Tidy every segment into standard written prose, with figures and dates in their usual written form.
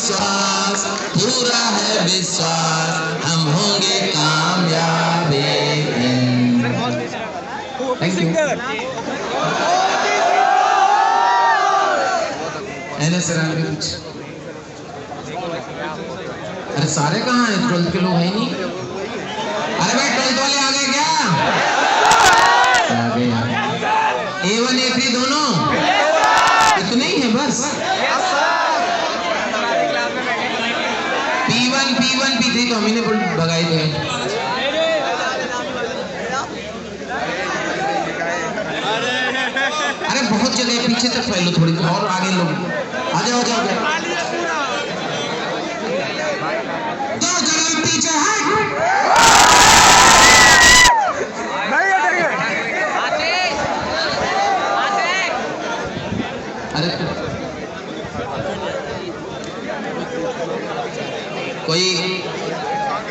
विश्वास, पूरा है विश्वास, हम होंगे कामयाब एक दिन। Thank you. कुछ अरे सारे कहाँ हैं? 12th के लोग हैं नहीं? अरे भाई 12th वाले आ गए क्या? आ गए। A1 A3 दोनों इतने ही है बस। P1 P3 तो हम ही ने भगाए थे। अरे बहुत जगह पीछे तक फैलो, थोड़ी और आगे लोग आ जाओ। दो कदम पीछे हट। अरे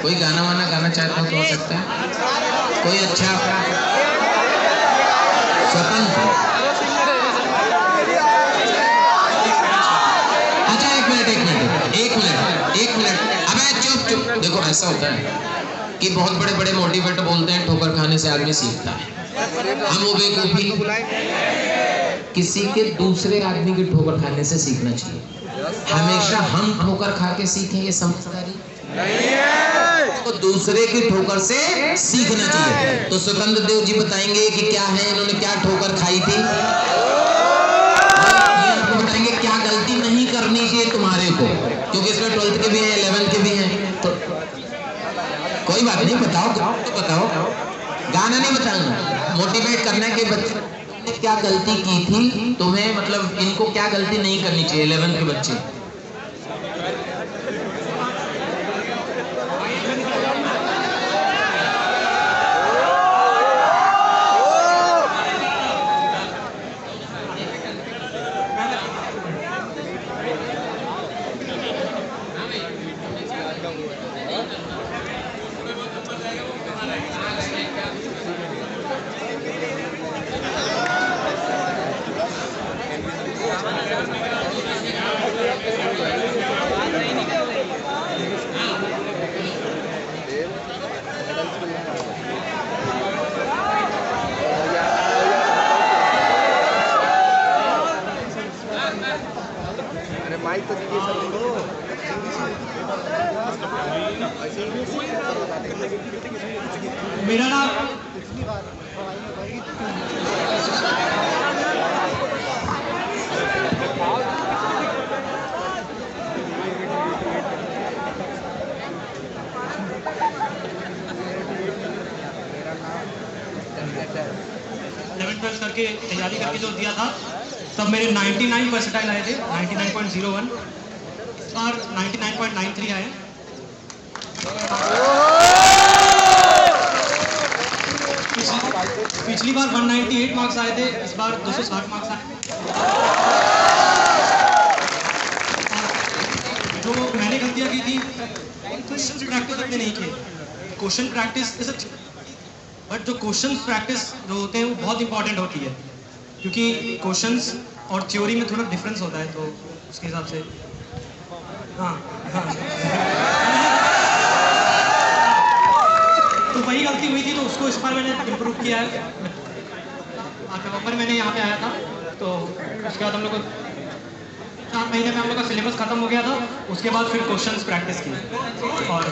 कोई गाना वाना गाना चाहता हो तो हो सकता है। कोई अच्छा स्वतंत्र। अच्छा एक मिनट। अबे चुप। देखो ऐसा होता है कि बहुत बड़े मोटिवेटर बोलते हैं ठोकर खाने से आदमी सीखता है। हम वो बेवकूफी किसी के दूसरे आदमी की ठोकर खाने से सीखना चाहिए। हमेशा हम ठोकर खा के सीखें, ये समझदारी नहीं है। तो दूसरे की ठोकर से सीखना चाहिए। तो स्वतंत्र देव जी बताएंगे कि क्या है, इन्होंने क्या ठोकर खाई थी, आपको बताएंगे क्या गलती नहीं करनी चाहिए तुम्हारे को, क्योंकि इसमें 12th के भी हैं 11th के भी हैं। तो कोई बात नहीं, बताओ। गाना नहीं बताऊंगा, मोटिवेट करना है कि बच्चे ने क्या गलती की थी, तुम्हें मतलब इनको क्या गलती नहीं करनी चाहिए 11th के बच्चे। माइक तो दीजिए सर को। मेरा नाम करके तैयारी करके जो दिया था तब मेरे 99 परसेंटाइल आए थे, 99.01। इस बार 99.93 आए। पिछली बार 198 मार्क्स आए थे, इस बार 260 मार्क्स आए। जो मैंने गलतियाँ की थी, क्वेश्चन प्रैक्टिस अपने नहीं किए। क्वेश्चन प्रैक्टिस इज अच्छी, बट जो क्वेश्चन प्रैक्टिस जो होते हैं वो बहुत इंपॉर्टेंट होती है, क्योंकि क्वेश्चंस और थ्योरी में थोड़ा डिफरेंस होता है, तो उसके हिसाब से हाँ तो वही गलती हुई थी, तो उसको इस बार मैंने इम्प्रूव किया है। नवंबर मैंने यहाँ पे आया था, तो उसके बाद हम लोग को 4 महीने में हम लोग का सिलेबस खत्म हो गया था। उसके बाद फिर क्वेश्चंस प्रैक्टिस की और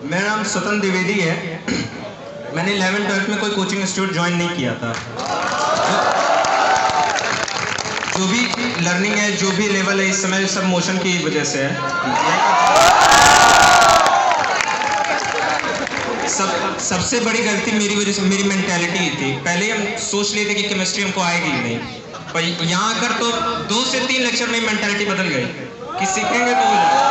मेरा नाम स्वतंत्र द्विवेदी है। मैंने 11th-12th में कोई कोचिंग इंस्टीट्यूट ज्वाइन नहीं किया था। जो भी लर्निंग है, जो भी लेवल है इस समय, सब मोशन की वजह से है। सबसे बड़ी गलती मेरी वजह से मेरी मेंटालिटी थी। पहले हम सोच लिए थे कि केमिस्ट्री हमको आएगी ही नहीं, पर यहाँ आकर तो 2 से 3 लेक्चर में मेंटालिटी बदल गई कि सीखेंगे तो हो जाएगा।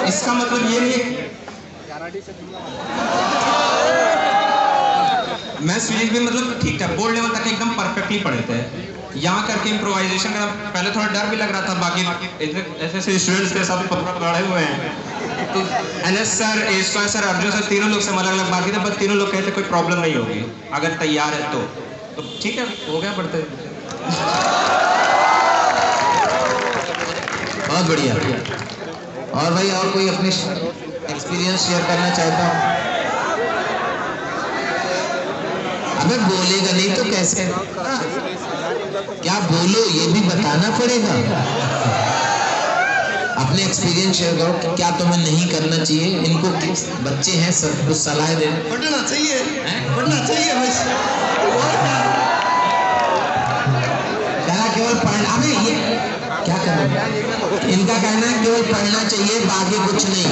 इसका मतलब ये नहीं है मैं स्वीडिश भी मतलब ठीक था, बोर्ड लेवल तक एकदम परफेक्टली पढ़े थे। यहाँ करके इम्प्रोवाइजेशन का पहले थोड़ा डर भी लग रहा था, बाकी ऐसे ऐसे स्टूडेंट्स के साथ पढ़े हुए हैं तो NS sir, Esquire sir, Arjun sir, तीनों लोग से अलग अलग बाकी थे, बस तीनों लोग कहते कोई प्रॉब्लम नहीं होगी अगर तैयार है तो ठीक है, हो गया पढ़ते। बहुत बढ़िया। और भाई और कोई अपने एक्सपीरियंस शेयर करना चाहता हूँ? अबे बोलेगा नहीं तो कैसे? क्या बोलो ये भी बताना पड़ेगा। अपने एक्सपीरियंस शेयर करो कि क्या तुम्हें नहीं करना चाहिए। इनको बच्चे हैं सब कुछ सलाह दे। पढ़ना चाहिए, पढ़ना चाहिए बस। कहना केवल पढ़ना, अबे ये क्या करना, इनका कहना है केवल पढ़ना चाहिए बाकी कुछ नहीं।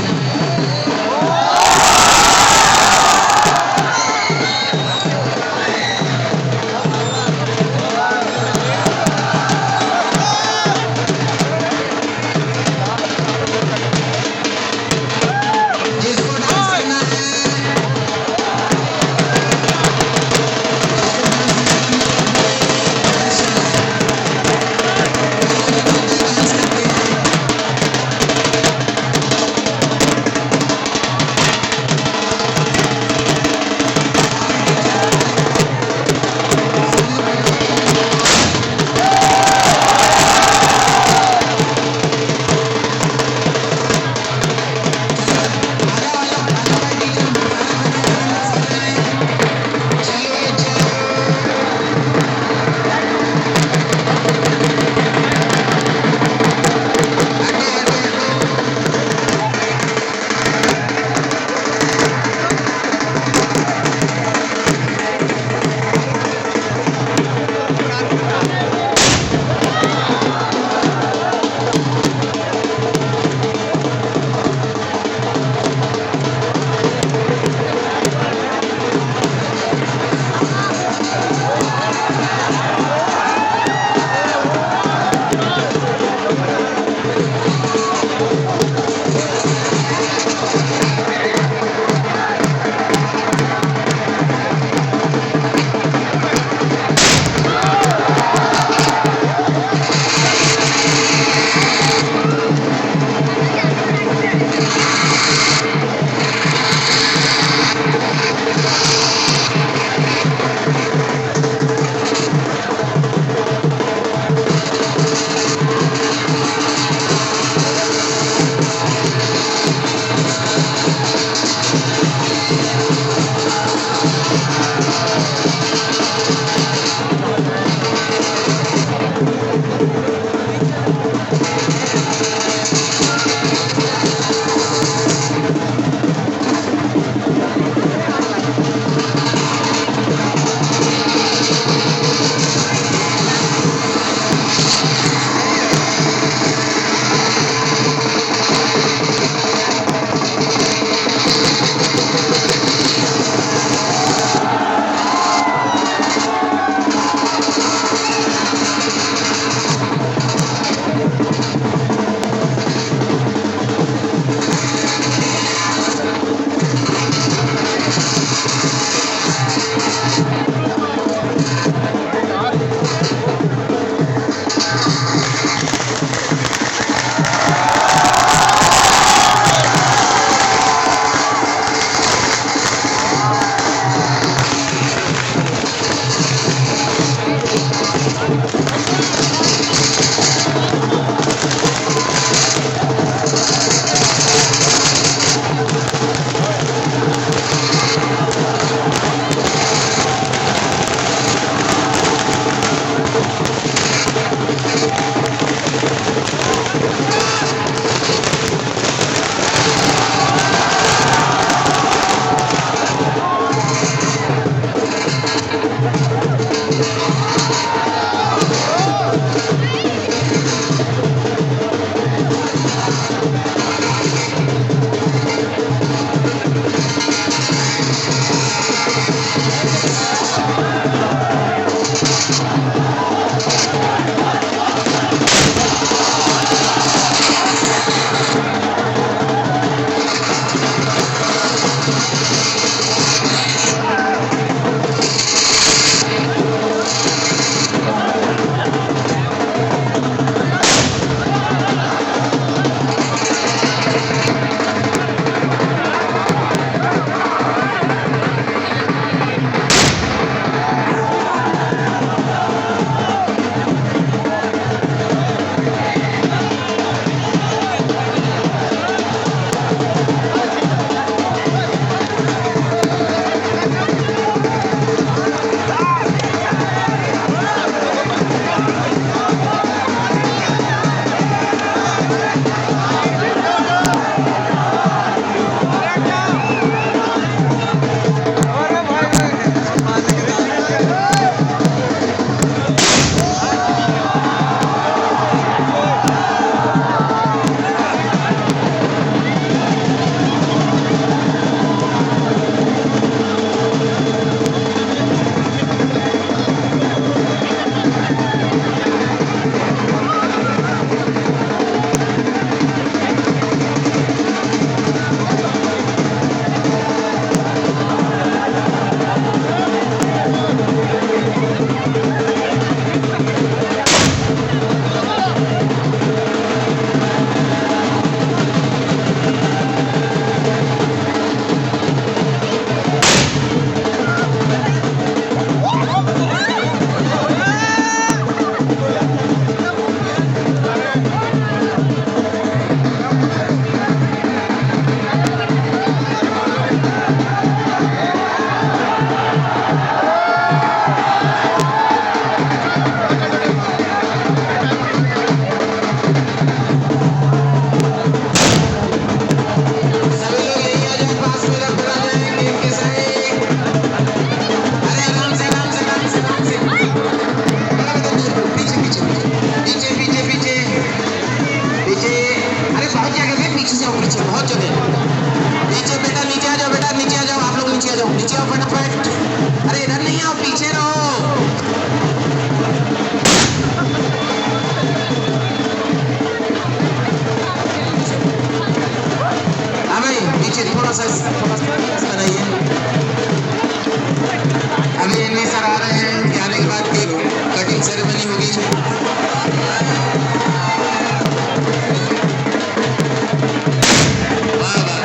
पीछे बहुत जगह। नीचे बेटा, नीचे आ जाओ बेटा, नीचे आ जाओ, आप लोग नीचे आ जाओ, नीचे आओ फटाफट। अरे इधर नहीं आओ, पीछे रहो। हाँ भाई, नीचे थोड़ा सा बनाइए। अभी एनवी सर आ रहे हैं, कि आने के बाद केक कटिंग सेरेमनी होगी। वाह वाह।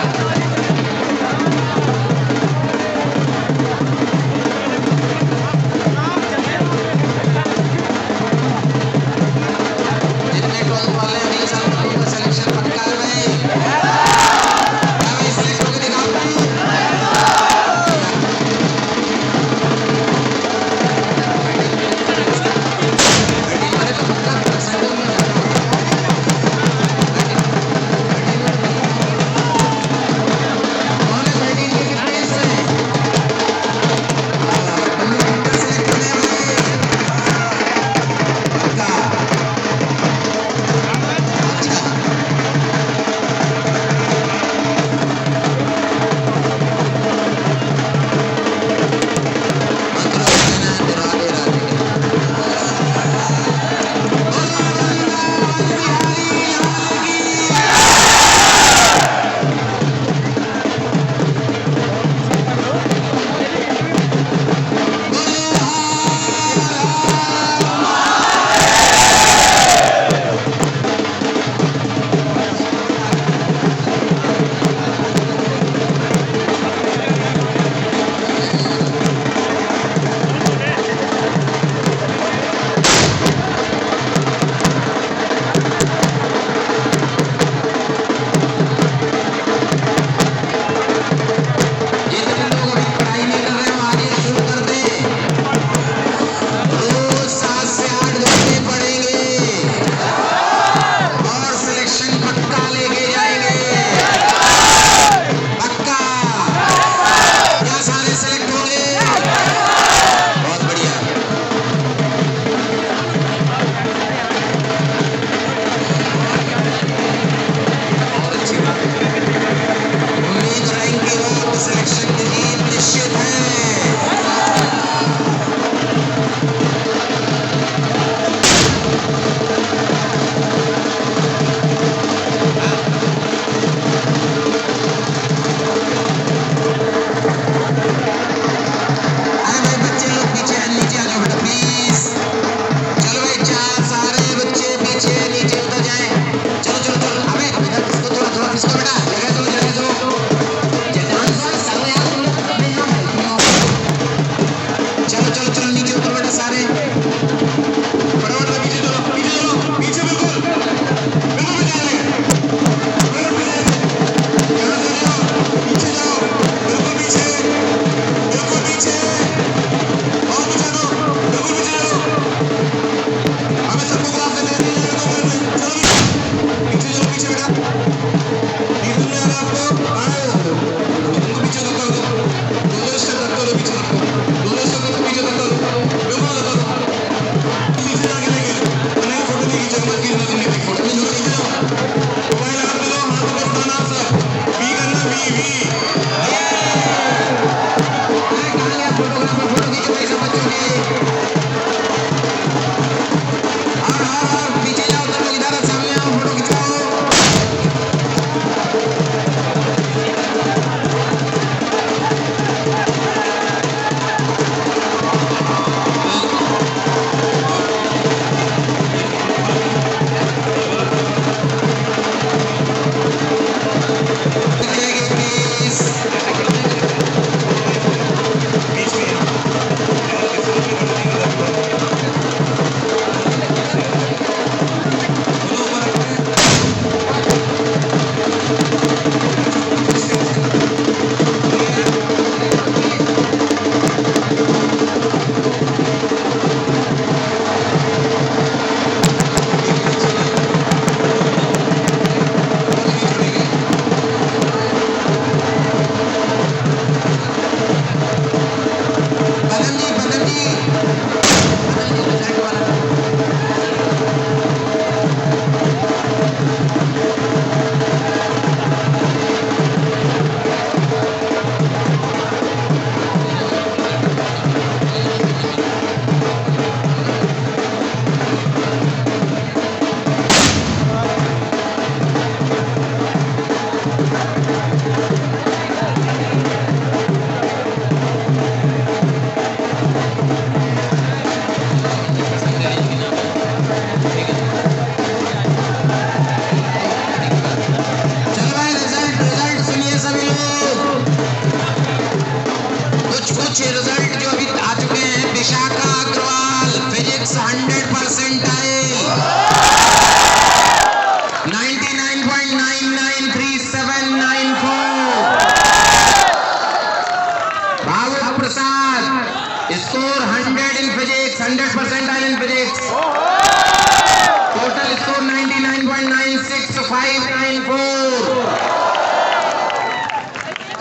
594.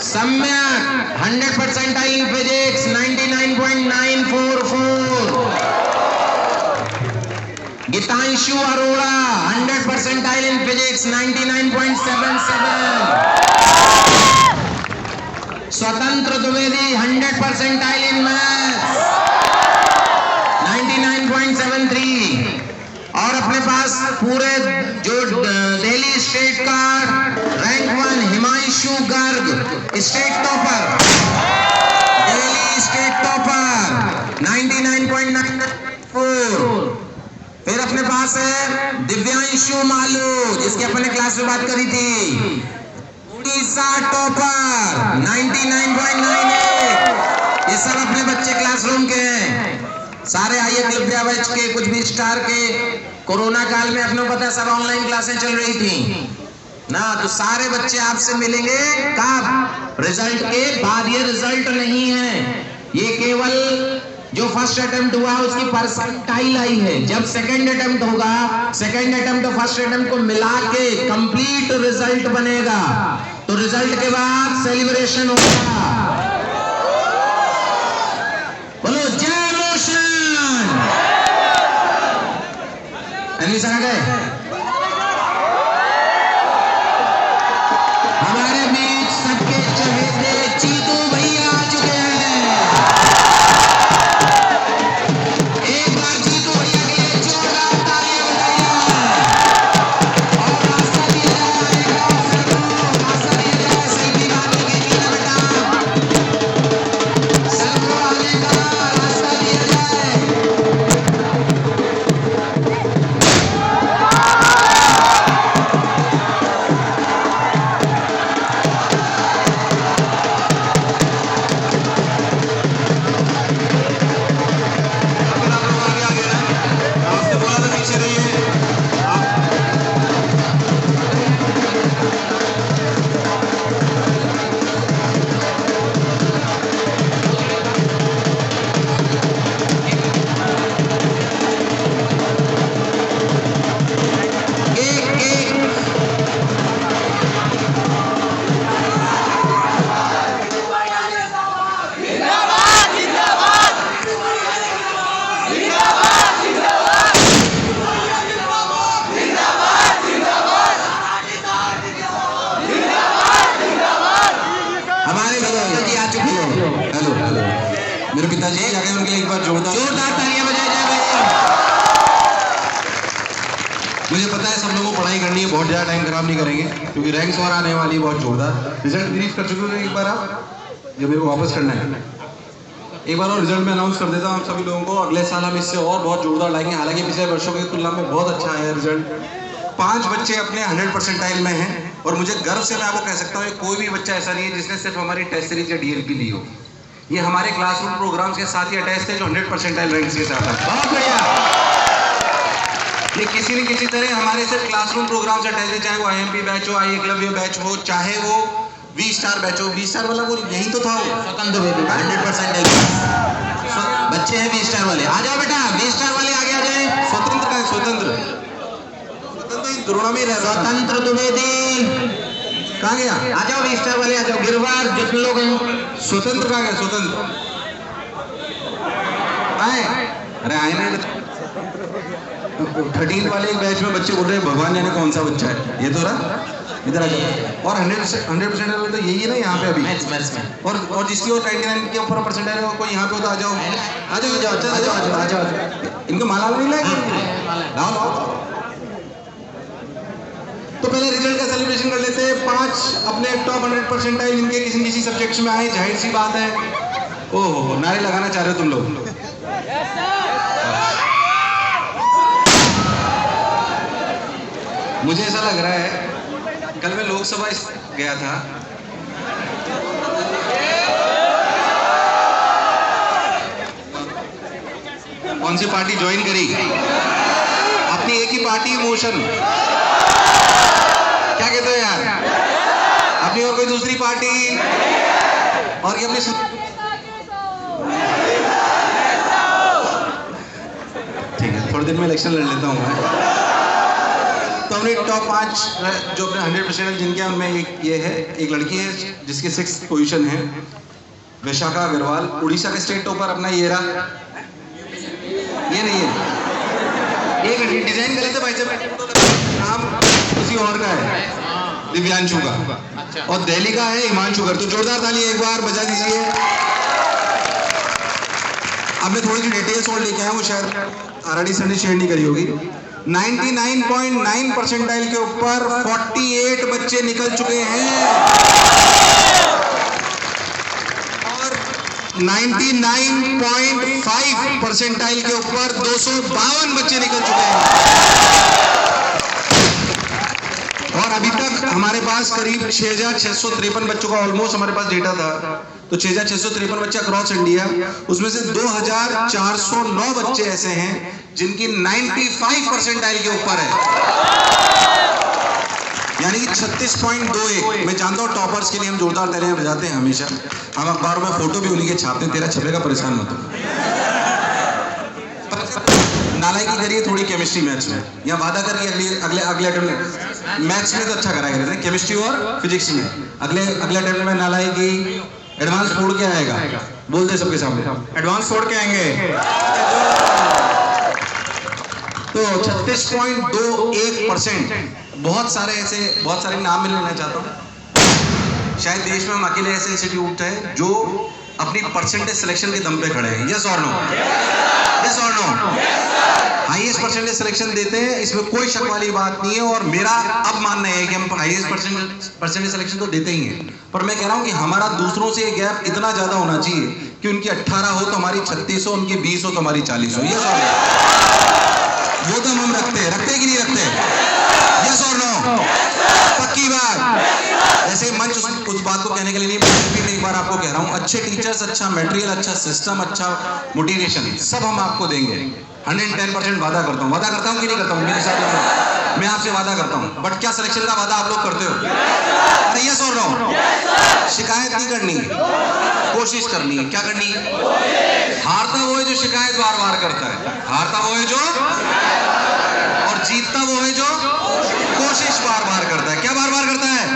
सम्यक 100 percentile in physics 99.944. गीतांशु Arora 100 percentile in physics 99.77. स्वतंत्र द्विवेदी 100 percentile in maths 99.73. और अपने पास पूरे जो दिल्ली स्टेट का rank 1 Himanshu Garg state topper, Delhi state topper 99.94. फिर अपने पास है दिव्यांशु मालू जिसकी अपन ने क्लास में बात करी थी, उड़ीसा टॉपर 99.98. ये सब अपने बच्चे क्लासरूम के हैं, सारे आइए क्लब्या बैच के, कुछ भी स्टार के. कोरोना काल में अपने को पता है सब ऑनलाइन क्लासें चल रही थी ना, तो सारे बच्चे आपसे मिलेंगे कब? रिजल्ट के बाद. ये रिजल्ट नहीं है, ये केवल जो फर्स्ट अटेम्प्ट हुआ उसकी परसेंटाइल आई है. जब सेकंड अटेम्प्ट होगा, सेकंड अटेम्प्ट और फर्स्ट अटेम्प्ट को मिला के कंप्लीट रिजल्ट बनेगा. तो रिजल्ट के बाद सेलिब्रेशन होगा. बोलो जय रोशन. एडमिशन आ गए. हमारे बीच सबके चहेते चीतू भैया आ चुके हैं. एक बार चीतू भैया के लिए जोरदार तालियां बजाइए. और रास्ता दिया जाए, रास्ता दिया जाए सही बातों के लिए बेटा. सबको आने का रास्ता दिया जाए. मेरे पिताजी आ गए, उनके लिए एक बार जोरदार तालियां बजाई जाए भैया. मुझे पता है सब लोगों को पढ़ाई करनी है, बहुत ज़्यादा टाइम खराब नहीं करेंगे क्योंकि रैंक्स और आने वाली है बहुत जोरदार. रिजल्ट ब्रीफ कर चुके हो एक बार आप, ये मेरे को वापस करना है. एक बार और रिजल्ट में अनाउंस कर देता हूँ आप सभी लोगों को. अगले साल हम इससे और बहुत जोरदार लाएंगे. हालांकि पिछले वर्षों की तुलना में बहुत अच्छा है रिजल्ट. 5 बच्चे अपने 100 परसेंटाइल में हैं और मुझे गर्व से मैं आपको कह सकता हूँ कोई भी बच्चा ऐसा नहीं है जिसने सिर्फ हमारी टेस्ट सीरीज या डीएलपी ली हो. ये हमारे क्लासरूम प्रोग्राम्स के साथ ही अटैच थे जो 100 परसेंटाइल रैंक्स के साथ है. बहुत बढ़िया. ये किसी न किसी तरह हमारे सिर्फ क्लासरूम प्रोग्राम से अटैच है, चाहे वो आईएमपी बैच हो, आई एकलव्य बैच हो, चाहे वो वी स्टार बैच हो. वी स्टार वाला वो यही तो था, स्वतंत्र 100 परसेंटाइल बच्चे हैं वी स्टार वाले. आ जाओ बेटा, वी स्टार वाले आगे आ जाए. स्वतंत्र का है, स्वतंत्र द्रोणा में रह रहा. स्वतंत्र द्विवेदी कहाँ गया? आ जाओ वी स्टार वाले, आ जाओ. गिरवार जितने लोग हैं. स्वतंत्र कहाँ गया? स्वतंत्र आए. अरे आए नहीं. 13 वाले एक बैच में बच्चे बोल रहे हैं भगवान जाने कौन सा बच्चा है ये. तो रहा इधर आ जाओ. और 100% वाले तो यही है ना यहाँ पे अभी. मैथ्स में और जिसकी और 99 के ऊपर परसेंटाइल है कोई यहाँ पे हो तो आ जाओ. आ जाओ आ जाओ. इनको माला नहीं लगेगी. लाओ लाओ. तो पहले रिजल्ट का सेलिब्रेशन कर लेते हैं. 5 अपने टॉप 100 परसेंटाइल इनके किसी न किसी सब्जेक्ट में आए. जाहिर सी बात है. ओहो, नारे लगाना चाह रहे हो तुम लोग. मुझे ऐसा लग रहा है कल मैं लोकसभा गया था. कौन सी पार्टी ज्वाइन करी? अपनी एक ही पार्टी मोशन. क्या कहते हो यार? अपनी और कोई दूसरी पार्टी और क्या अपनी ठीक है, थोड़ी देर में इलेक्शन लड़ लेता हूँ मैं. तो हमने टॉप 5 जो अपने 100% जिनके हैं उनमें एक ये है, एक लड़की है जिसकी 6th पोजीशन है, विशाखा अग्रवाल। उड़ीसा का स्टेट टॉपर अपना ये रहा, ये नहीं है, एक डिजाइन करे थे भाई साहब, नाम किसी और का है, दिव्यांशु का, और दिल्ली का है हिमांशु कर। तो जोरदार ताली एक बार बजा दीजिए। अब मैं थोड़ी सी डिटेल्स और लेके आया हूँ, शायद आरडी सर ने शेयर नहीं करी होगी। 99.9 परसेंटाइल के ऊपर 48 बच्चे निकल चुके हैं और 99.5 परसेंटाइल के ऊपर 252 बच्चे निकल चुके हैं। और अभी तक हमारे पास करीब 6653 बच्चों का ऑलमोस्ट हमारे पास डेटा था, तो 6653 बच्चे अक्रॉस इंडिया, उसमें से 2409 बच्चे ऐसे हैं जिनकी 95 परसेंटाइल के ऊपर है, यानी कि 36.21। मैं जानता हूँ टॉपर्स के लिए हम जोरदार तालियां बजाते हैं हमेशा, हम अखबारों में फोटो भी उन्हीं के छापते हैं, तेरा छपेगा परेशान मत हो। नालायकी करिए थोड़ी केमिस्ट्री मैथ्स में, या वादा करके अगले अटेम्प्ट मैथ्स में तो अच्छा करा करते हैं, केमिस्ट्री और फिजिक्स में अगले अटेम्प्ट में नालायकी एडवांस फोड़ के आएगा, बोल दे सबके सामने, एडवांस फोड़ के आएंगे। तो 36.21%। बहुत सारे नाम मैं लेना चाहता हूँ, शायद देश में हम अकेले ऐसे इंस्टीट्यूट है जो अपनी परसेंटेज सिलेक्शन के दम पे खड़े हैं। यस और नो? यस और नो? हाईएस्ट परसेंटेज सिलेक्शन देते हैं, इसमें कोई शक वाली बात नहीं है, और मेरा अब मानना है कि हम हाईएस्ट परसेंटेज सिलेक्शन तो देते ही हैं, पर मैं कह रहा हूं कि हमारा दूसरों से गैप इतना ज्यादा होना चाहिए कि उनकी 18 हो तो हमारी 36 हो, उनकी 20 हो तो हमारी 40 हो। यस और नो? वो तो हम रखते हैं कि नहीं रखते? यस और नो? पक्की बात। ऐसे मंच उस बात को कहने के लिए नहीं, मैं एक बार आपको कह रहा हूँ, अच्छे टीचर्स, अच्छा मटेरियल, अच्छा सिस्टम, अच्छा मोटिवेशन, सब हम आपको देंगे। 110% वादा करता हूँ। वादा करता हूँ कि नहीं करता हूँ? मेरे साथ मैं आपसे वादा करता हूँ, बट क्या सिलेक्शन का वादा आप लोग करते हो? अरे यस और नो? शिकायत नहीं करनी, कोशिश करनी है। क्या करनी है? हारता वो है जो शिकायत बार बार करता है, हारता वो है जो, और जीतता वो है जो कोशिश बार बार करता है। क्या बार बार करता है?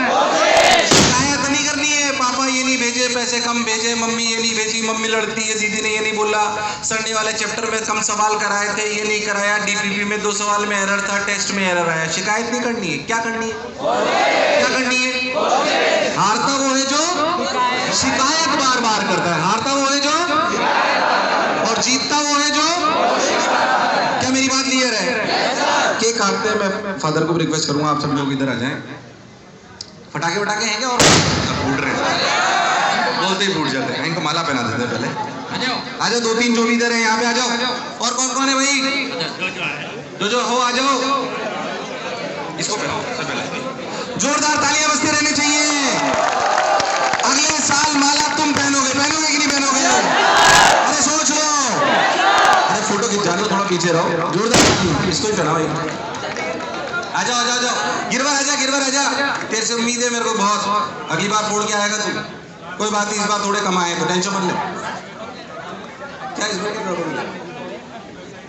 शिकायत नहीं करनी है, पापा ये नहीं भेजे, पैसे कम भेजे, मम्मी ये नहीं भेजी, मम्मी लड़ती है, दीदी ने ये नहीं बोला, संडे वाले चैप्टर में कम सवाल कराए थे, ये नहीं कराया, डीपीपी में 2 सवाल में एरर था, टेस्ट में एरर आया। शिकायत नहीं करनी है। क्या करनी है? क्या करनी है? हारता वो है जो शिकायत बार बार करता है, हारता वो है जो, और जीतता वो है जो। क्या मेरी बात क्लियर है? केक काटते हैं, मैं फादर को भी रिक्वेस्ट करूंगा आप सब लोग इधर आ जाएं। फटाके वटाके हैं क्या? और फूट रहे हैं, बोलते ही फूट जाते हैं, इनको माला पहना देते हैं पहले। आ जाओ 2-3 जो भी इधर है यहाँ पे आ जाओ। और कौन कौन है भाई? जो हो आ जाओ, इसको पहनाओ सबसे पहले। जोरदार तालियां बजते रहने चाहिए। अगले साल माला तुम पहनोगे कि नहीं पहनोगे? अरे सोच लो। अरे फोटो खींच जानो, थोड़ा पीछे रहो। जोरदार इसको ही पहनाओ। आ जाओ। गिरवर आजा। तेरे से उम्मीद है मेरे को बहुत, अगली बार फोड़ के आएगा तू। कोई बात नहीं, इस बार थोड़े कम आए तो टेंशन मत ले। क्या इस बार क्या प्रॉब्लम है?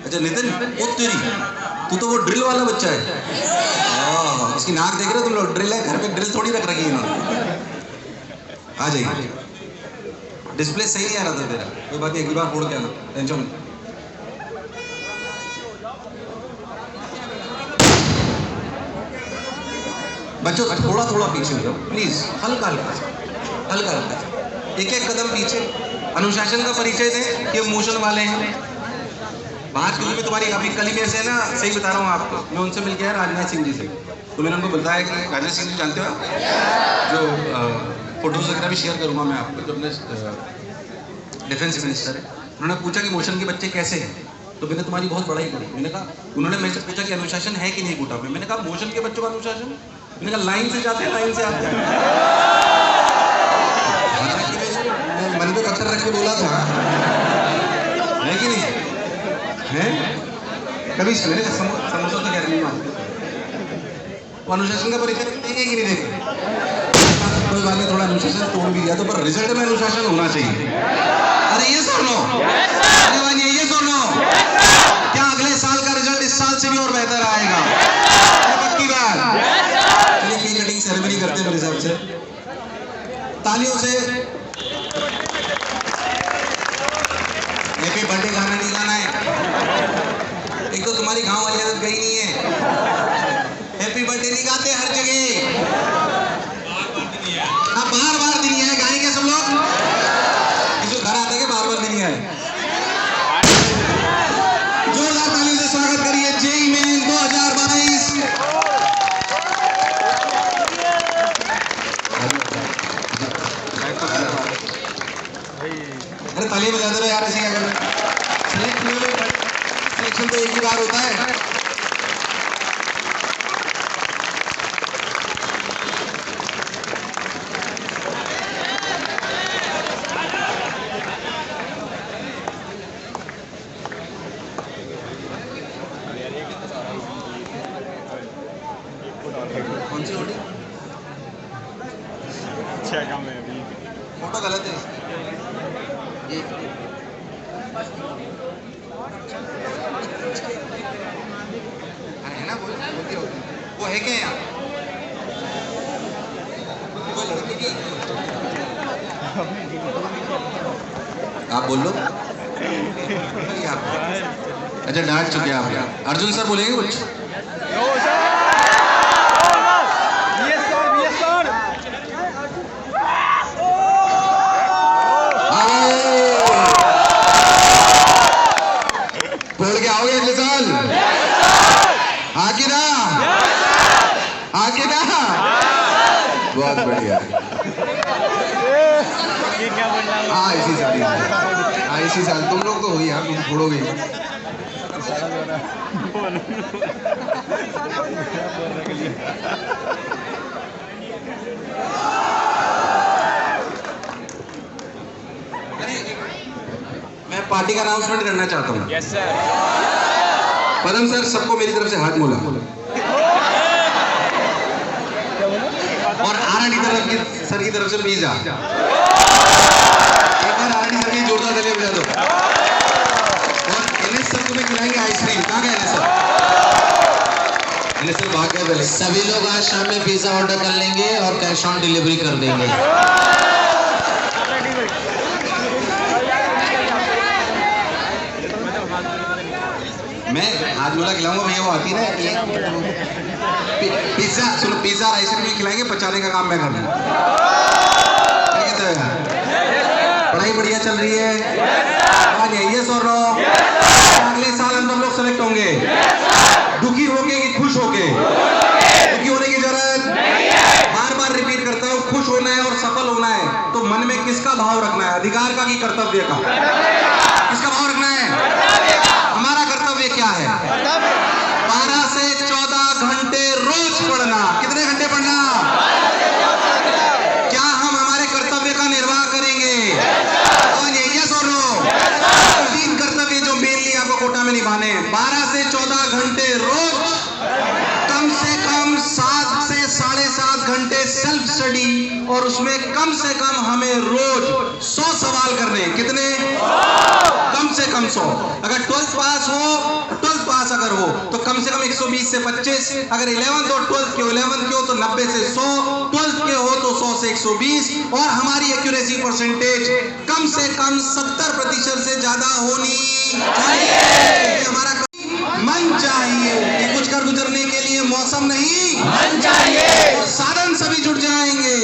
अच्छा नितिन, वो तेरी, तू तो वो ड्रिल वाला बच्चा है। इसकी नाक देख रहे हो तुम लोग? ड्रिल है, घर पे ड्रिल थोड़ी रख रखी है इन्होंने। आ जाइए। डिस्प्ले सही नहीं आ रहा था तेरा, कोई बात नहीं, अगली बार फोड़ के आना, टेंशन मत। बच्चों थोड़ा पीछे हो जाओ प्लीज, हल्का। एक कदम पीछे। अनुशासन का परिचय दें कि इमोशन वाले हैं। बात क्योंकि मैं तुम्हारी अभी कल ही में से है ना, सही बता रहा हूँ आपको, मैं उनसे मिल गया राजनाथ सिंह जी से, तो मैंने उनको बताया कि राजनाथ सिंह जी जानते हो जो फोटोज वगैरह भी शेयर करूँगा मैं आपको, जो अपने डिफेंस मिनिस्टर है। उन्होंने पूछा कि मोशन के बच्चे कैसे हैं, तो मैंने तुम्हारी बहुत बड़ाई करी। मैंने कहा, उन्होंने मेरे से पूछा कि अनुशासन है कि नहीं कोटा में। मैंने कहा मोशन के बच्चों का अनुशासन, मैंने कहा लाइन से जाते हैं, लाइन से आते हैं। मन पे पत्थर रख के बोला था, है कि नहीं है? कभी मैंने समोसा तो कह रही हूँ, अनुशासन का परिचय देंगे कि नहीं देंगे? कोई बात नहीं, थोड़ा अनुशासन तोड़ भी दिया तो, पर रिजल्ट में अनुशासन होना चाहिए। अरे ये सुन लो, ये सुन लो, क्या अगले साल का रिजल्ट इस साल से भी और बेहतर आएगा? पक्की बात। से, तालियों से। हैप्पी बर्थडे गाना नहीं गाना है, एक तो तुम्हारी गांव वाली आदत गई नहीं है। हैप्पी बर्थडे नहीं गाते हर जगह, हाँ बार बार दिन आए गाएंगे सब लोग। किसी घर आते के बार बार दिन आए। जोरदार तालियों से स्वागत करिए जेईई मेन 2022। अरे तालियां बजा दो यार, ऐसे क्या कर रहे हैं? सिलेक्शन तो एक ही बार होता है। कौन सी होटी? फोटो गलत है। ये है ना, वो है क्या यहाँ? आप बोल लो। अच्छा डांट चुके आप। अर्जुन सर बोलेंगे कुछ? बोल के आओगे अगले साल? आगे ना, आगे ना, बहुत बढ़िया। हाँ इसी साल, हाँ इसी साल तुम लोग तो हो ही, तुम छोड़ोगे। मैं पार्टी का अनाउंसमेंट करना चाहता हूँ। Yes sir. पदम सर सबको मेरी तरफ से हाथ मोला, और आरडी सर की तरफ से पिज्जा। एक बार आरडी सर की जोरदार तालियां बजा दो। और एनएस सर को मैं खिलाएंगे आइसक्रीम। कहाँ गए एनएस सर? एनएस सर भाग गए पहले। सभी लोग आज शाम में पिज्जा ऑर्डर कर लेंगे और कैश ऑन डिलीवरी कर देंगे। मैं हाथ मोला खिलाऊंगा भैया, वो आती ना पिज्जा। सुनो, पिज्जा और आइसक्रीम खिलाएंगे, पचाने का काम मैं कर लूँगा। पढ़ाई बढ़िया चल रही है? यस और नो? अगले साल हम सब लोग सेलेक्ट होंगे। दुखी होके कि खुश होके? दुखी होने की जरूरत बार बार रिपीट करता हूँ, खुश होना है और सफल होना है तो मन में किसका भाव रखना है? अधिकार का कि कर्तव्य का? किसका भाव रखना है? हमारा कर्तव्य क्या है? 12 से 14 घंटे रोज पढ़ना। कितने घंटे पढ़ना? क्या हम हमारे कर्तव्य का निर्वाह करेंगे? यस और नो? 3 कर्तव्य जो मेनली आपको कोटा में निभाने हैं। 12 से 14 घंटे रोज, कम से कम 7 से 7.5 घंटे सेल्फ स्टडी, और उसमें कम से कम हमें रोज 100 सवाल करने। कितने? कम से कम 100। अगर 12th पास हो, 12th पास अगर हो तो कम से कम 120 से 25। अगर 11th और 12th के 11th के हो तो 90 से 100, 12th के हो तो 100 से 120, और हमारी एक्यूरेसी परसेंटेज कम से कम 70% से ज्यादा होनी चाहिए। हमारा मन चाहिए कि कुछ कर गुजरने के लिए मौसम नहीं, मन चाहिए। और साधन सभी जुड़ जाएंगे,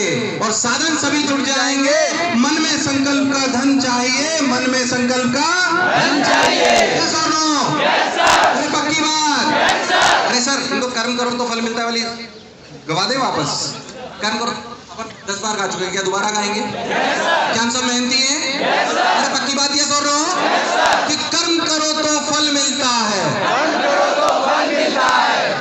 और साधन सभी जुड़ जाएंगे। मन में संकल्प का धन चाहिए, मन में संकल्प का धन चाहिए। यस और नो? Yes sir. अरे पक्की बात? Yes sir. अरे सर इनको कर्म करो तो फल मिलता है वाली गवा दे वापस। कर्म करो 10 बार गा चुके हैं, क्या दोबारा गाएंगे? क्या हम सब मेहनती हैं? अरे पक्की बात यस और नो? कि कर्म करो तो फल मिलता है,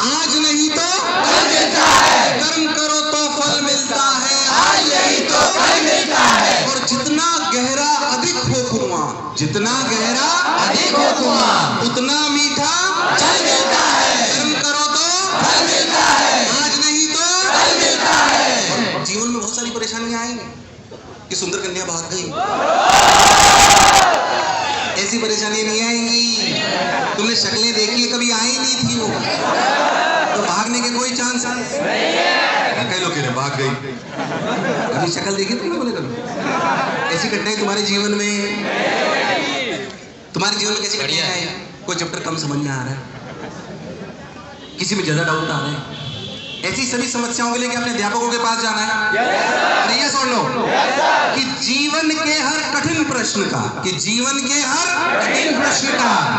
आज नहीं तो कल मिलता है। कर्म करो तो फल मिलता है, आज नहीं तो कल मिलता है। और जितना गहरा अधिक हो कुआं, जितना गहरा अधिक हो कुआं, उतना मीठा जल मिलता है। कर्म करो तो फल मिलता है, आज नहीं तो कल मिलता है। और जीवन में बहुत सारी परेशानियां आएंगी कि सुंदर कन्या भाग गई। ऐसी परेशानियां नहीं आएंगी। तुमने शक्लें देखी कभी आई नहीं थी वो, तो भागने के कोई चांस नहीं है। कई लोग कह रहे भाग गई। अभी शक्ल देखी तो बोले करो। ऐसी घटनाएं तुम्हारे जीवन में कैसी घटनाएं हैं? कोई चैप्टर कम समझ में आ रहा है, किसी में ज्यादा डाउट आ रहा है, ऐसी सभी समस्याओं के लिए अपने अध्यापकों के पास जाना है। अरे ये सुन लो कि जीवन के हर कठिन प्रश्न का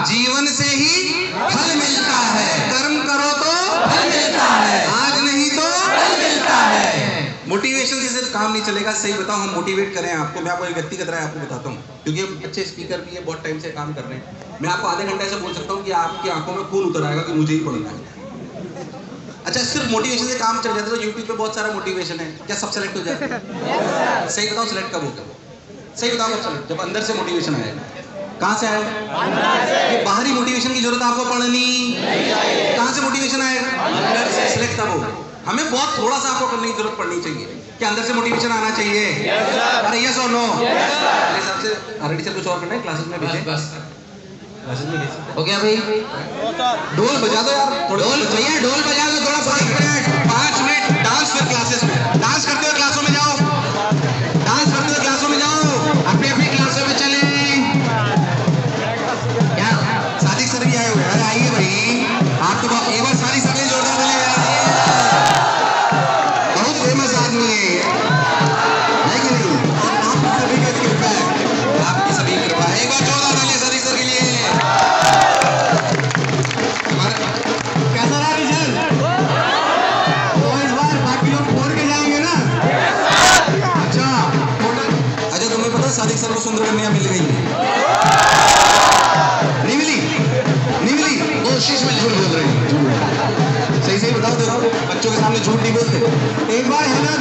जीवन से ही फल मिलता है। कर्म करो तो फल मिलता है, आज नहीं तो फल मिलता है। मोटिवेशन से सिर्फ काम नहीं चलेगा। सही बताओ, हम मोटिवेट करें आपको, मैं आपको एक व्यक्तिगत राय आपको बताता हूँ, क्योंकि हम अच्छे स्पीकर भी है, बहुत टाइम से काम कर रहे हैं। मैं आपको आधे घंटे से बोल सकता हूँ कि आपकी आंखों में खून उतर आएगा कि मुझे ही पढ़ना है। अच्छा, सिर्फ मोटिवेशन से काम चल जाता है तो यूट्यूब पे बहुत सारा मोटिवेशन है, क्या सब सेलेक्ट हो जाता है? सही बताओ, सेलेक्ट कब होगा? सही बताओ कब सेलेक्ट? जब अंदर से मोटिवेशन आएगा। कहाँ से आएगा? ये बाहरी मोटिवेशन की जरूरत आपको पड़नी। कहाँ से मोटिवेशन आएगा? अंदर से। सेलेक्ट कब होगा? हमें बहुत थोड़ा सा आपको करने की जरूरत पड़नी चाहिए कि अंदर से मोटिवेशन आना चाहिए। अरे यस और नो? मेरे हिसाब से आरडी से कुछ और करना है, क्लासेस में भेजें। हो गया भाई? ढोल बजा दो यार, ढोल भैया, ढोल बजा दो थोड़ा। 5 मिनट डांस फिर क्लासेस में। डांस करते हुए क्लासों में जाओ, डांस करते हुए क्लासों में जाओ, अपनी अपनी क्लासों में चले। क्या सादिक सर भी आए हुए हैं? अरे आइए भाई, आप तो एक बार सादिक सर ने जोरदार ताली बजा दी। बहुत फेमस आदमी है कि नहीं? आपकी सभी का कृपा है, आपकी सभी कृपा है। एक बार जोरदार ताली सादिक सर के लिए। कैसा रहा रिजल्ट? तो इस बार बाकी लोग फोड़ के जाएंगे ना? अच्छा तुम्हें पता सादिक सर को सुंदर कन्या मिल गई है? नहीं मिली? कोशिश में झूठ बोल रहे हैं। सही बताओ, देखो बच्चों के सामने झूठ नहीं बोलते। एक बार है ना